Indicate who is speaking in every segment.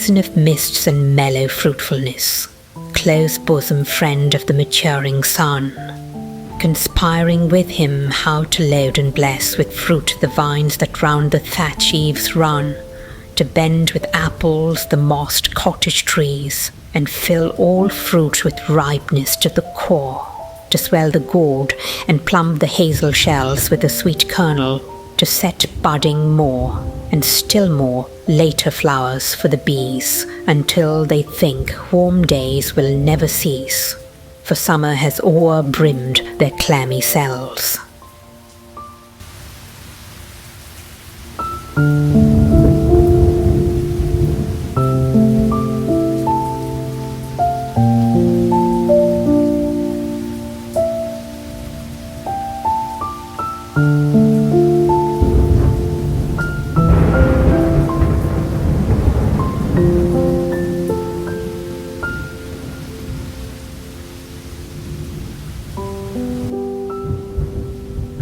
Speaker 1: season of mists and mellow fruitfulness, close bosom friend of the maturing sun, conspiring with him how to load and bless with fruit the vines that round the thatch eaves run, to bend with apples the mossed cottage trees, and fill all fruit with ripeness to the core, to swell the gourd and plumb the hazel shells with a sweet kernel, to set budding more, and still more later flowers for the bees, until they think warm days will never cease, for summer has o'er-brimmed their clammy cells.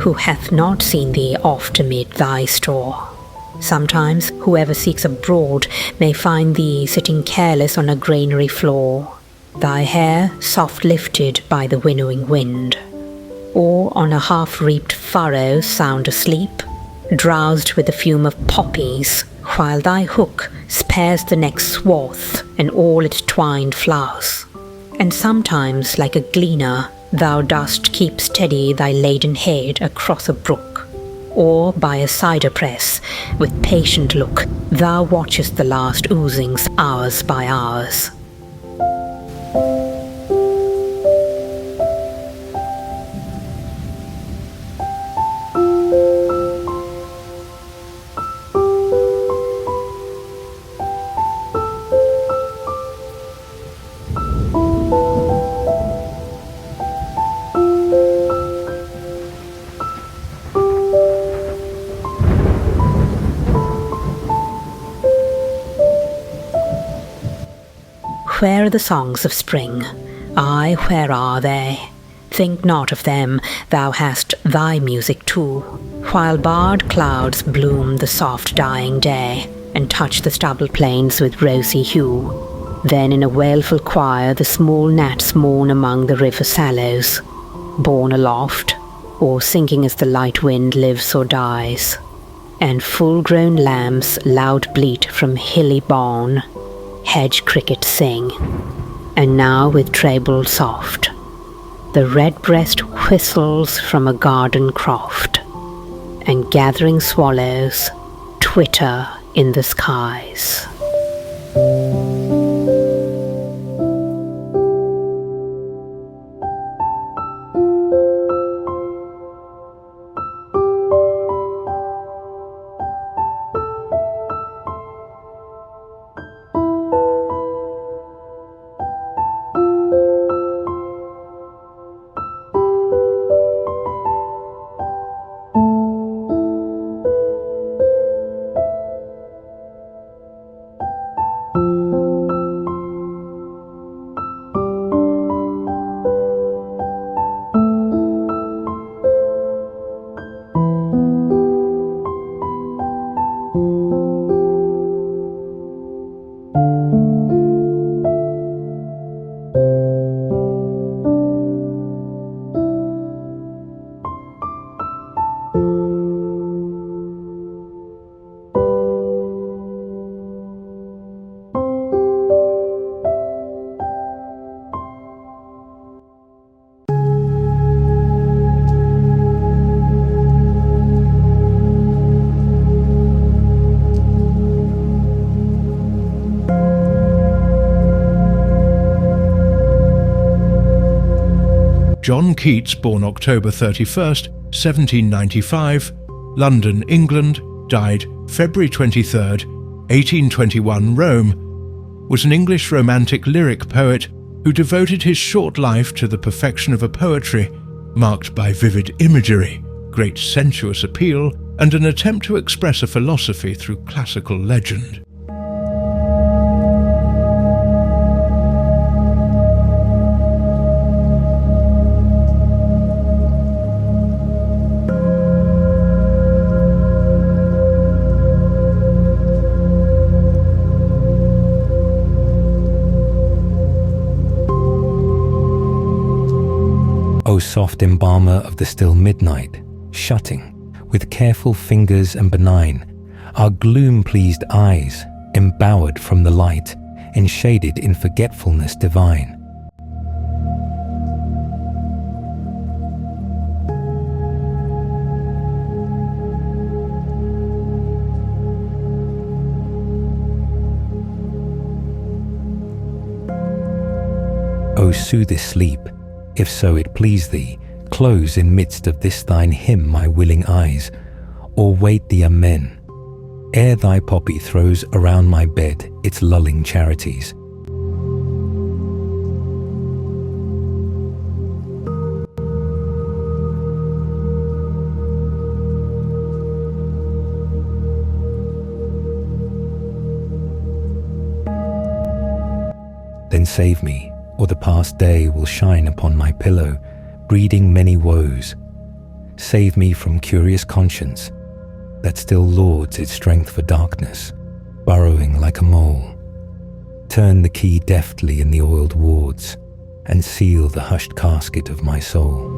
Speaker 1: Who hath not seen thee oft amid thy store? Sometimes whoever seeks abroad may find thee sitting careless on a granary floor, thy hair soft lifted by the winnowing wind, or on a half-reaped furrow sound asleep, drowsed with the fume of poppies, while thy hook spares the next swath and all its twined flowers. And sometimes, like a gleaner, thou dost keep steady thy laden head across a brook, or by a cider press, with patient look, thou watchest the last oozings hours by hours. Where are the songs of spring? Ay, where are they? Think not of them, thou hast thy music too, while barred clouds bloom the soft dying day, and touch the stubble plains with rosy hue. Then in a wailful choir the small gnats mourn among the river sallows, borne aloft, or sinking as the light wind lives or dies. And full-grown lambs loud bleat from hilly barn, hedge crickets sing, and now with treble soft, the redbreast whistles from a garden croft, and gathering swallows twitter in the skies.
Speaker 2: John Keats, born October 31st, 1795, London, England, died February 23rd, 1821, Rome, was an English romantic lyric poet who devoted his short life to the perfection of a poetry marked by vivid imagery, great sensuous appeal, and an attempt to express a philosophy through classical legend.
Speaker 3: soft embalmer of the still midnight, shutting, with careful fingers and benign, our gloom-pleased eyes, embowered from the light, enshaded in forgetfulness divine. O soothe this sleep, if so it please thee, close in midst of this thine hymn my willing eyes, or wait the amen, ere thy poppy throws around my bed its lulling charities. Then save me, or the past day will shine upon my pillow, breeding many woes. Save me from curious conscience, that still lords its strength for darkness, burrowing like a mole. Turn the key deftly in the oiled wards, and seal the hushed casket of my soul.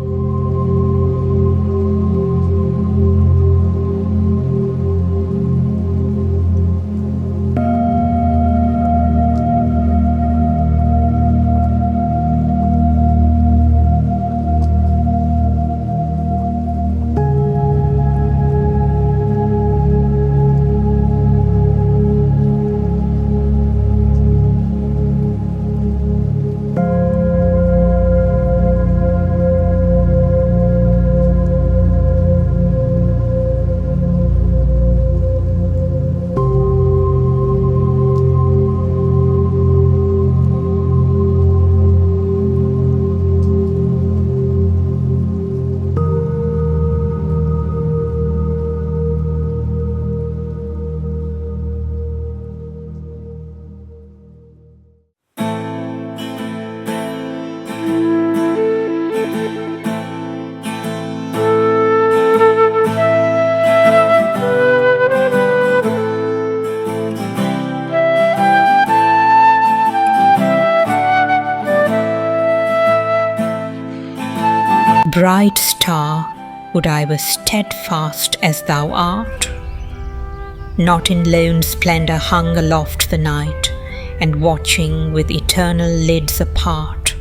Speaker 1: Bright star, would I were steadfast as thou art, not in lone splendour hung aloft the night, and watching with eternal lids apart,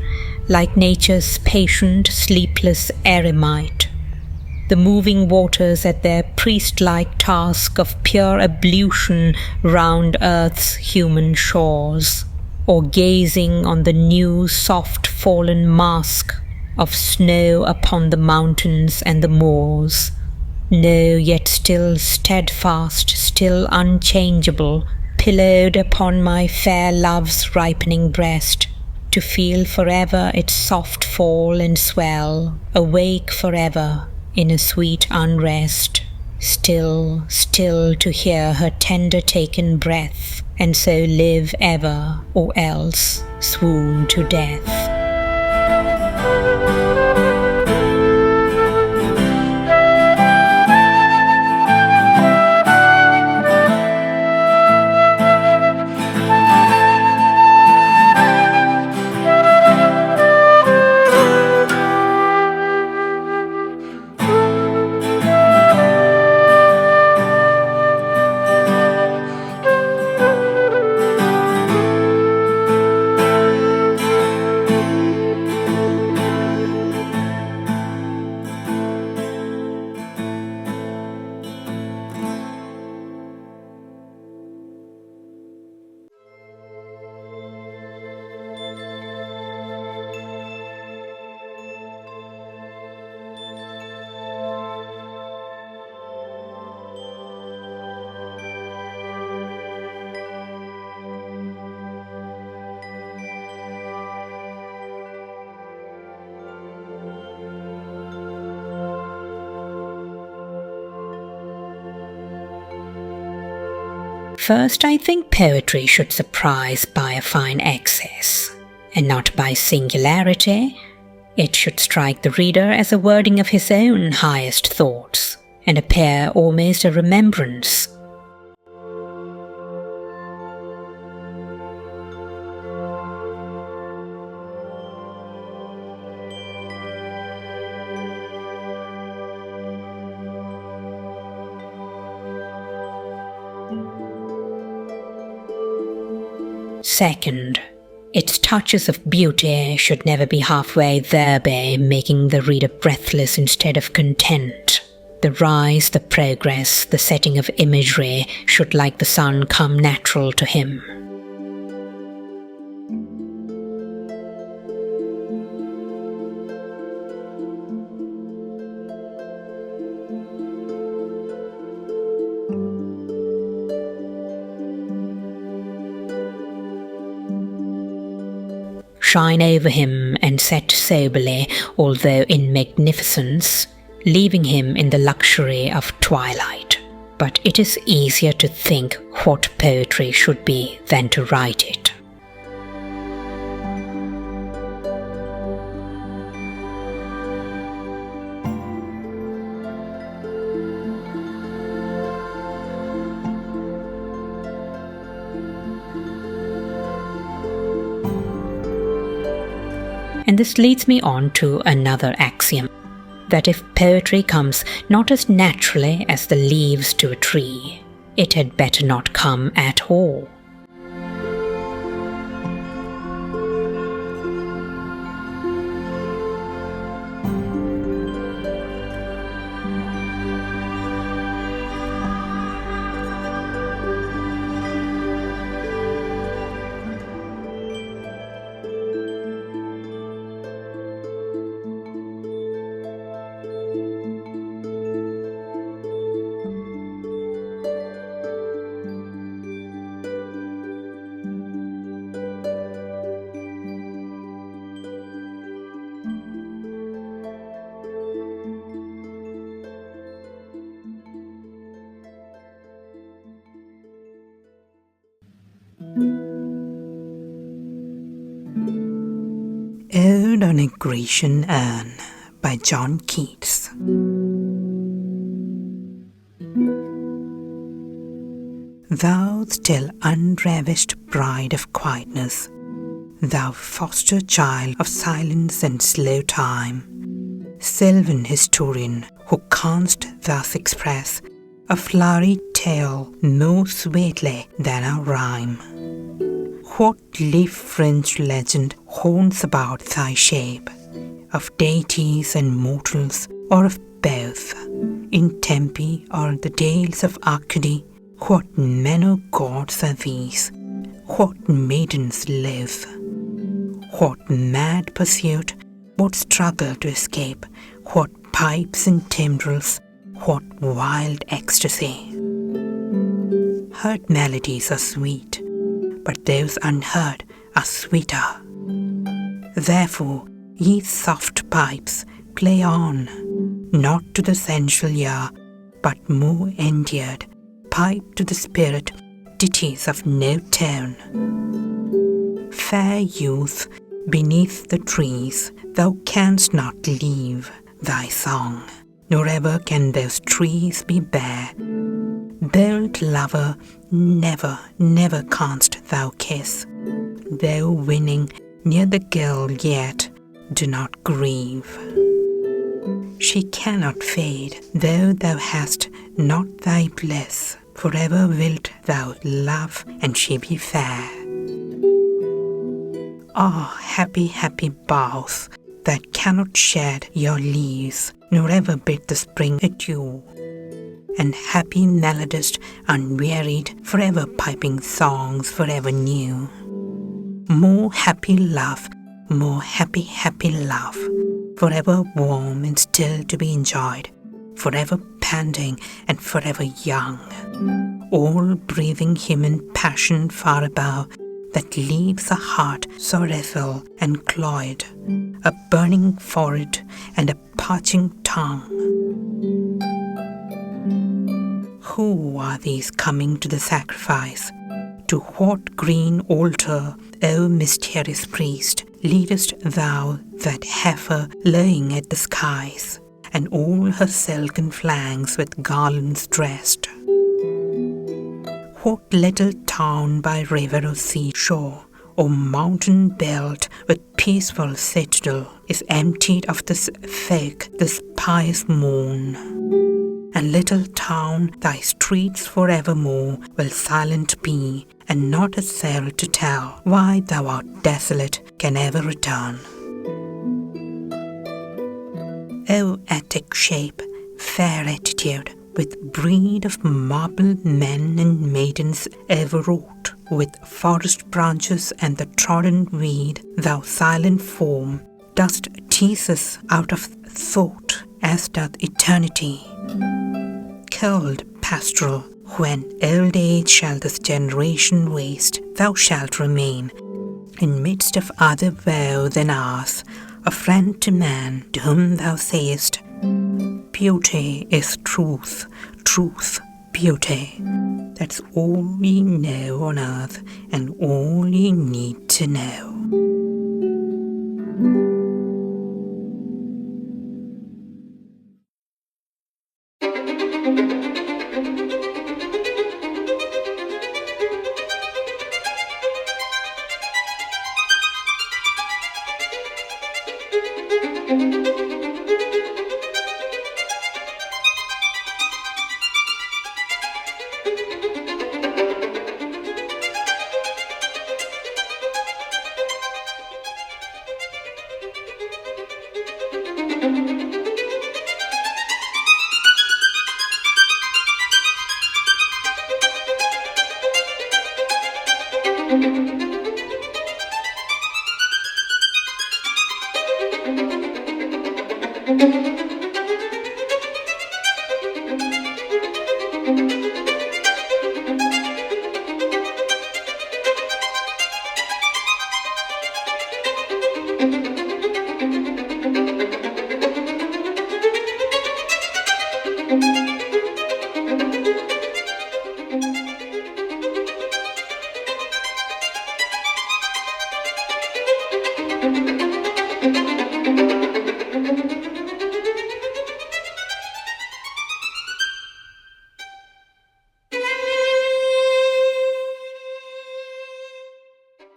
Speaker 1: like nature's patient, sleepless eremite, the moving waters at their priest-like task of pure ablution round earth's human shores, or gazing on the new soft fallen mask of snow upon the mountains and the moors. No, yet still steadfast, still unchangeable, pillowed upon my fair love's ripening breast, to feel forever its soft fall and swell, awake forever in a sweet unrest, still, still to hear her tender taken breath, and so live ever, or else swoon to death. First, I think poetry should surprise by a fine excess, and not by singularity. It should strike the reader as a wording of his own highest thoughts, and appear almost a remembrance. Second, its touches of beauty should never be halfway thereby, making the reader breathless instead of content. The rise, the progress, the setting of imagery should, like the sun, come natural to him. Shine over him and set soberly, although in magnificence, leaving him in the luxury of twilight. But it is easier to think what poetry should be than to write it. And this leads me on to another axiom, that if poetry comes not as naturally as the leaves to a tree, it had better not come at all.
Speaker 4: Ode on a Grecian Urn by John Keats. Thou still unravished bride of quietness, thou foster child of silence and slow time, sylvan historian who canst thus express a flowery tale more sweetly than a rhyme. What leaf-fringed legend haunts about thy shape, of deities and mortals, or of both? In Tempe or the dales of Arcady, what men or gods are these? What maidens live? What mad pursuit? What struggle to escape? What pipes and timbrels? What wild ecstasy? Heard melodies are sweet, but those unheard are sweeter. Therefore, ye soft pipes, play on, not to the sensual ear, but more endeared, pipe to the spirit, ditties of no tone. Fair youth, beneath the trees, thou canst not leave thy song, nor ever can those trees be bare. Bold lover, never, never canst thou kiss. Though winning near the girl yet, do not grieve. She cannot fade, though thou hast not thy bliss. Forever wilt thou love, and she be fair. Ah, happy, happy boughs, that cannot shed your leaves, nor ever bid the spring adieu. And happy melodist, unwearied, forever piping songs forever new. More happy love, more happy, happy love, forever warm and still to be enjoyed, forever panting and forever young, all breathing human passion far above, that leaves a heart sorrowful and cloyed, a burning forehead and a parching tongue. Who are these coming to the sacrifice? To what green altar, O mysterious priest, leadest thou that heifer laying at the skies, and all her silken flanks with garlands dressed? What little town by river or seashore, or mountain belt with peaceful citadel, is emptied of this folk this pious morn? and little town, thy streets forevermore will silent be, and not a cell to tell why thou art desolate can ever return. O Attic shape, fair attitude, with breed of marble men and maidens ever wrought, with forest branches and the trodden weed, thou silent form, dost tease us out of thought, as doth eternity. Cold pastoral, when old age shall this generation waste, thou shalt remain, in midst of other woe than ours, a friend to man, to whom thou sayest, beauty is truth, truth, beauty. That's all we know on earth, and all you need to know.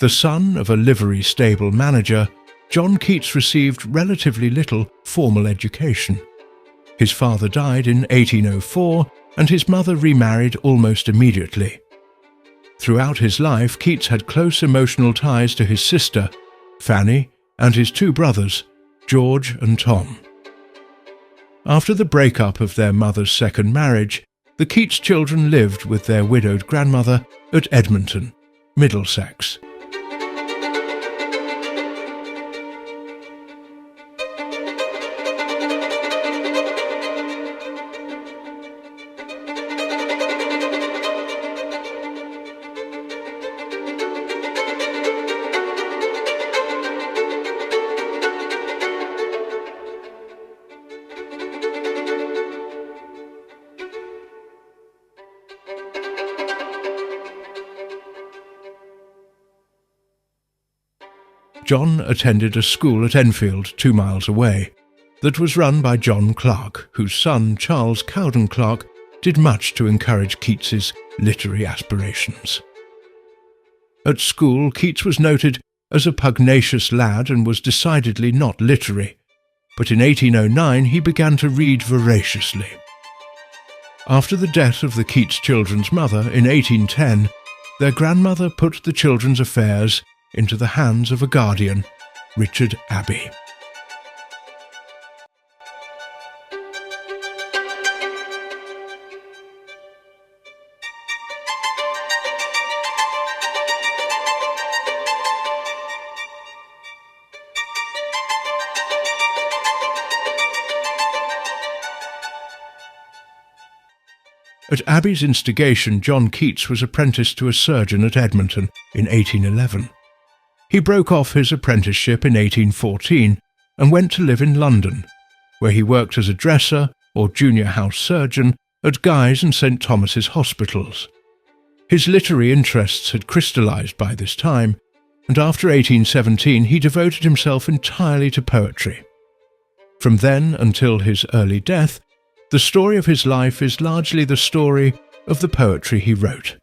Speaker 2: The son of a livery stable manager, John Keats received relatively little formal education. His father died in 1804 and his mother remarried almost immediately. Throughout his life, Keats had close emotional ties to his sister, Fanny, and his two brothers, George and Tom. After the breakup of their mother's second marriage, the Keats children lived with their widowed grandmother at Edmonton, Middlesex. John attended a school at Enfield, 2 miles away, that was run by John Clarke, whose son, Charles Cowden Clarke, did much to encourage Keats's literary aspirations. At school, Keats was noted as a pugnacious lad and was decidedly not literary, but in 1809 he began to read voraciously. After the death of the Keats children's mother in 1810, their grandmother put the children's affairs into the hands of a guardian, Richard Abbey. At Abbey's instigation, John Keats was apprenticed to a surgeon at Edmonton in 1811. He broke off his apprenticeship in 1814 and went to live in London, where he worked as a dresser or junior house surgeon at Guy's and St. Thomas's hospitals. His literary interests had crystallised by this time, and after 1817 he devoted himself entirely to poetry. From then until his early death, the story of his life is largely the story of the poetry he wrote.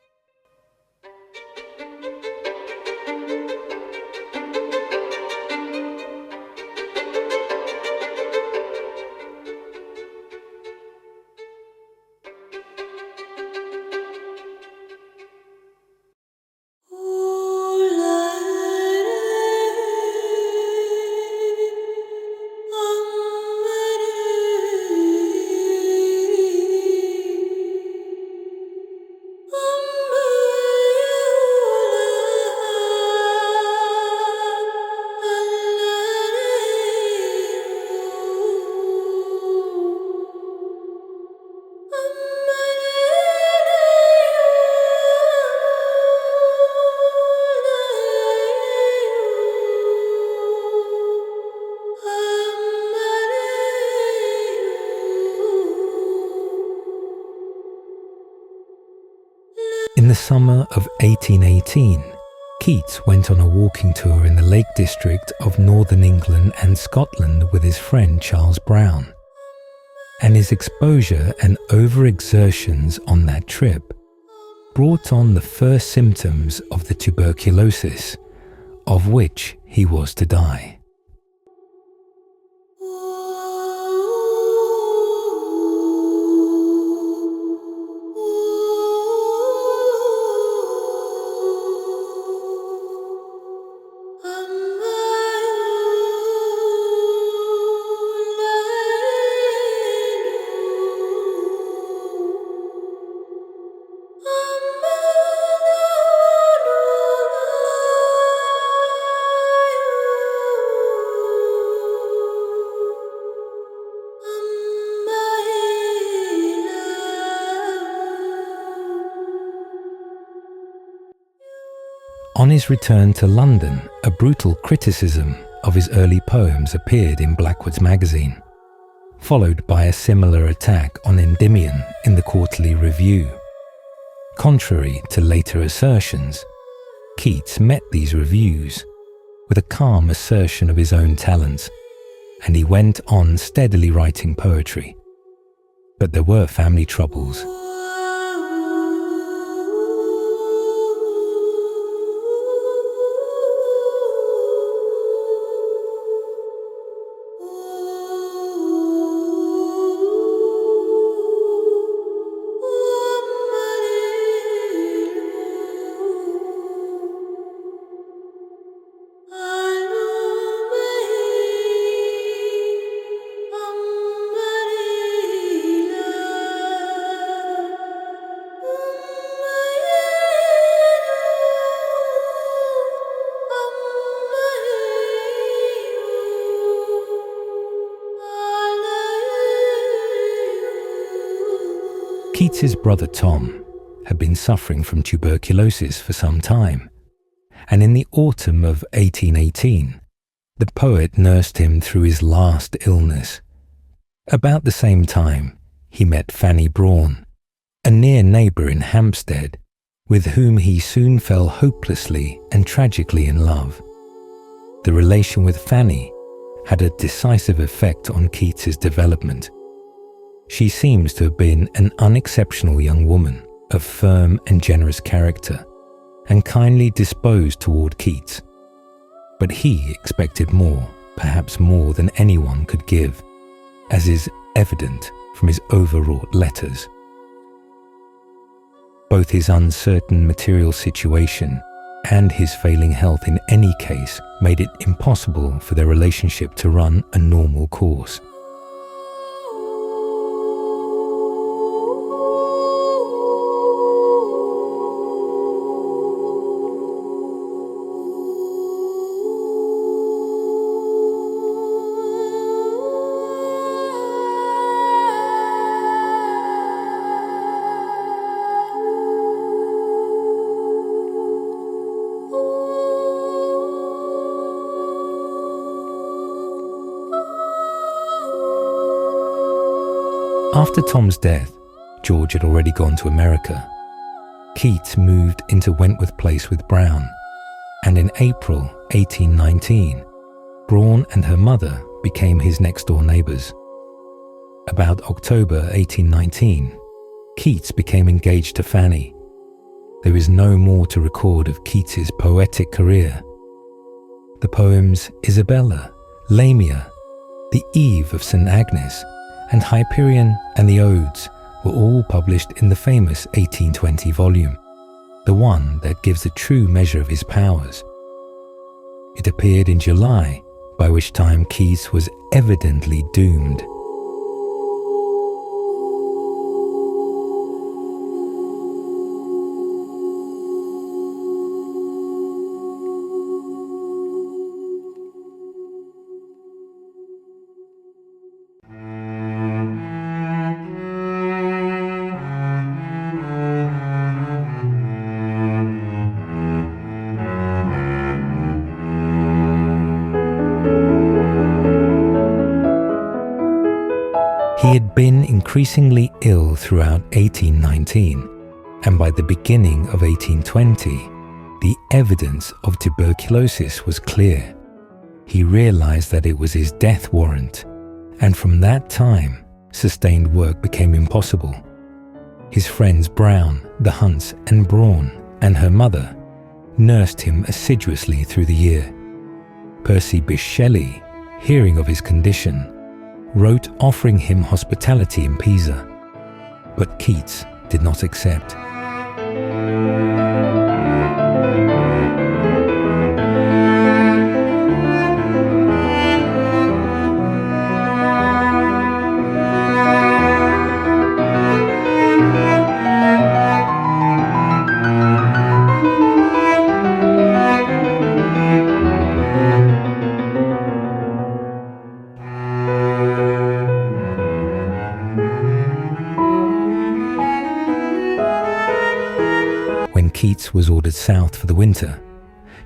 Speaker 3: the summer of 1818, Keats went on a walking tour in the Lake District of northern England and Scotland with his friend Charles Browne, and his exposure and overexertions on that trip brought on the first symptoms of the tuberculosis of which he was to die. On his return to London, a brutal criticism of his early poems appeared in Blackwood's magazine, followed by a similar attack on Endymion in the Quarterly Review. Contrary to later assertions, Keats met these reviews with a calm assertion of his own talents, and he went on steadily writing poetry. But there were family troubles. Keats's brother Tom had been suffering from tuberculosis for some time, and in the autumn of 1818, the poet nursed him through his last illness. About the same time, he met Fanny Brawne, a near neighbour in Hampstead, with whom he soon fell hopelessly and tragically in love. The relation with Fanny had a decisive effect on Keats's development. She seems to have been an unexceptional young woman of firm and generous character, and kindly disposed toward Keats. But he expected more, perhaps more than anyone could give, as is evident from his overwrought letters. Both his uncertain material situation and his failing health in any case made it impossible for their relationship to run a normal course. After Tom's death, George had already gone to America. Keats moved into Wentworth Place with Browne, and in April 1819, Brawne and her mother became his next-door neighbours. About October 1819, Keats became engaged to Fanny. There is no more to record of Keats's poetic career. The poems Isabella, Lamia, The Eve of St. Agnes, and Hyperion and the Odes were all published in the famous 1820 volume, the one that gives a true measure of his powers. It appeared in July, by which time Keats was evidently doomed. He had been increasingly ill throughout 1819, and by the beginning of 1820, the evidence of tuberculosis was clear. He realized that it was his death warrant, and from that time, sustained work became impossible. His friends Brown, the Hunts, and Braun, and her mother, nursed him assiduously through the year. Percy Bysshe Shelley, hearing of his condition, wrote offering him hospitality in Pisa, but Keats did not accept. Keats was ordered south for the winter,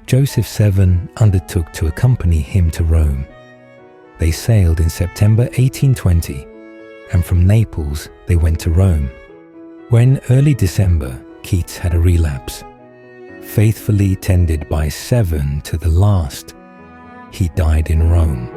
Speaker 3: Joseph Severn undertook to accompany him to Rome. They sailed in September 1820, and from Naples they went to Rome, where in early December Keats had a relapse. Faithfully tended by Severn to the last, he died in Rome.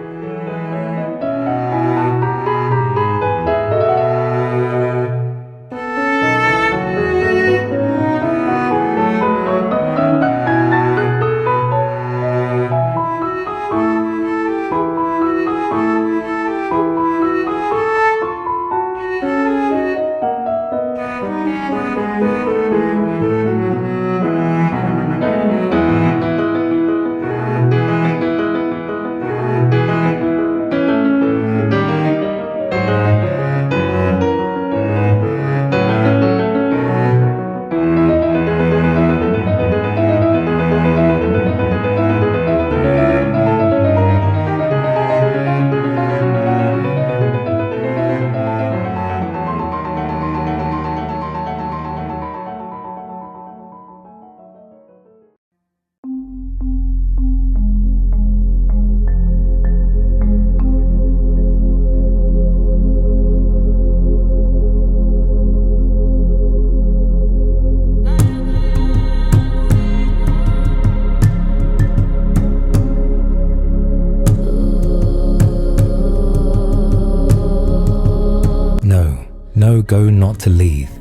Speaker 3: No, go not to Leith,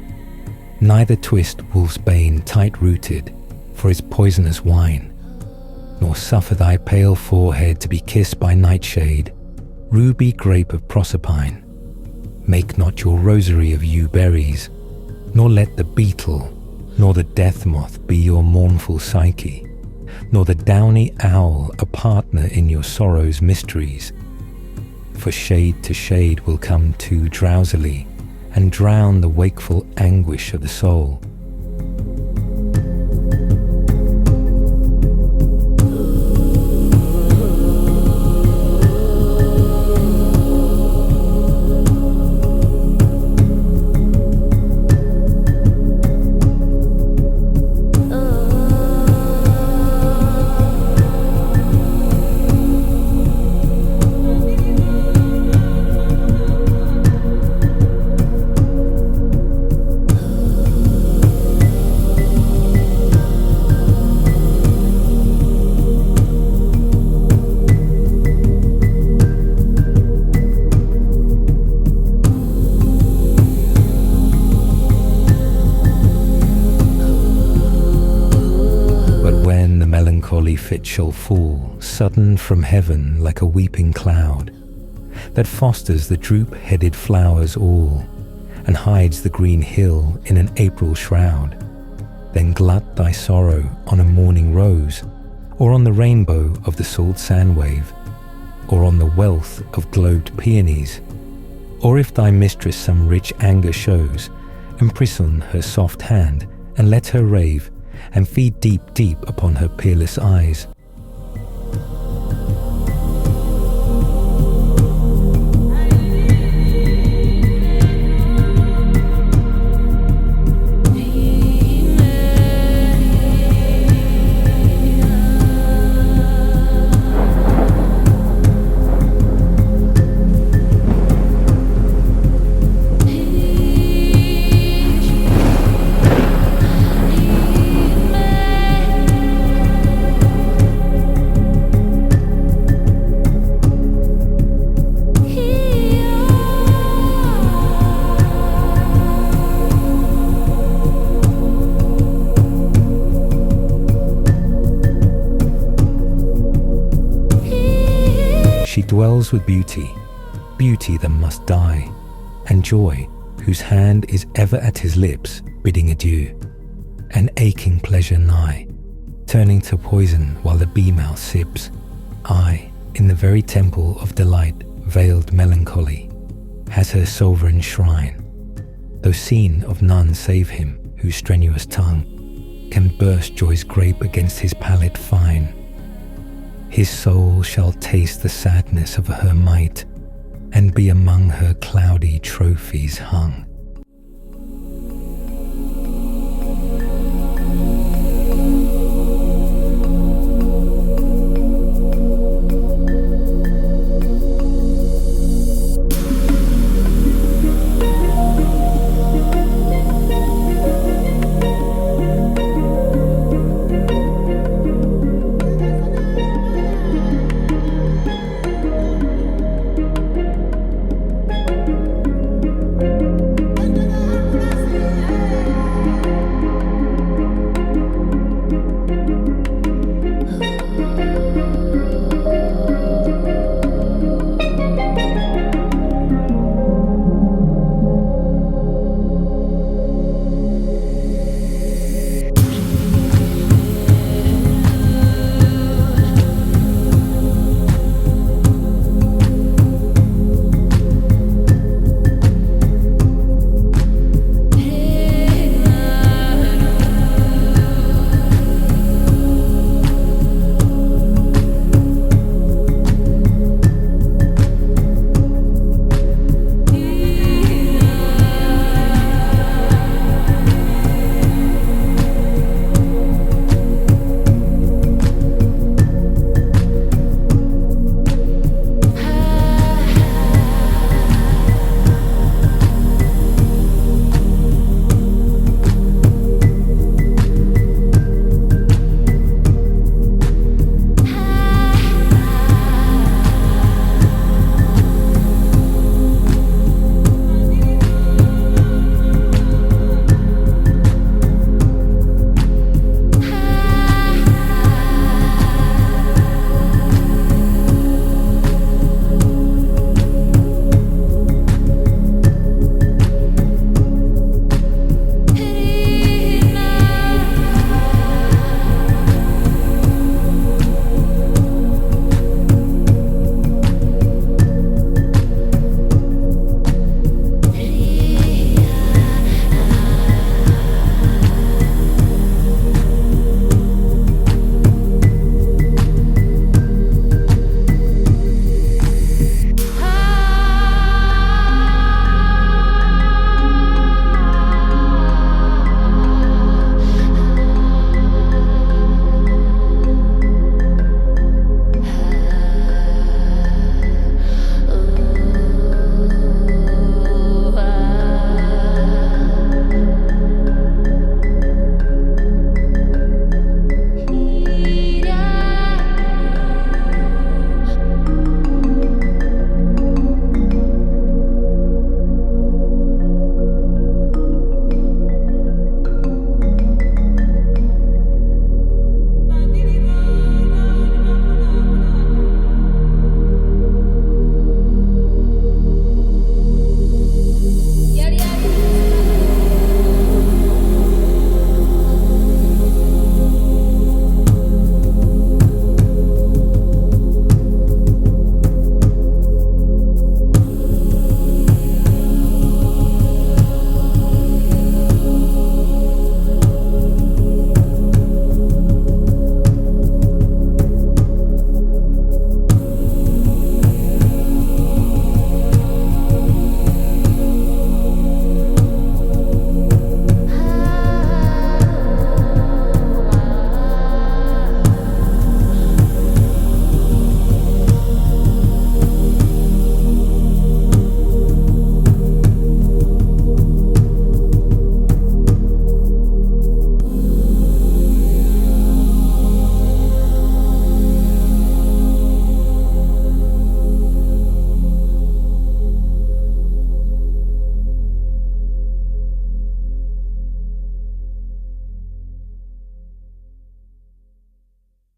Speaker 3: neither twist wolf's bane tight-rooted for his poisonous wine, nor suffer thy pale forehead to be kissed by nightshade, ruby grape of Proserpine. Make not your rosary of yew berries, nor let the beetle, nor the death moth be your mournful Psyche, nor the downy owl a partner in your sorrow's mysteries. For shade to shade will come too drowsily, and drown the wakeful anguish of the soul. Fit shall fall sudden from heaven like a weeping cloud, that fosters the droop-headed flowers all, and hides the green hill in an April shroud. Then glut thy sorrow on a morning rose, or on the rainbow of the salt sand wave, or on the wealth of globed peonies. Or if thy mistress some rich anger shows, imprison her soft hand, and let her rave, and feed deep, deep upon her peerless eyes. dwells with beauty, beauty that must die, and joy, whose hand is ever at his lips, bidding adieu, an aching pleasure nigh, turning to poison while the bee-mouse sips. I, in the very temple of delight, veiled melancholy, has her sovereign shrine, though seen of none save him whose strenuous tongue can burst joy's grape against his palate fine. His soul shall taste the sadness of her might, and be among her cloudy trophies hung.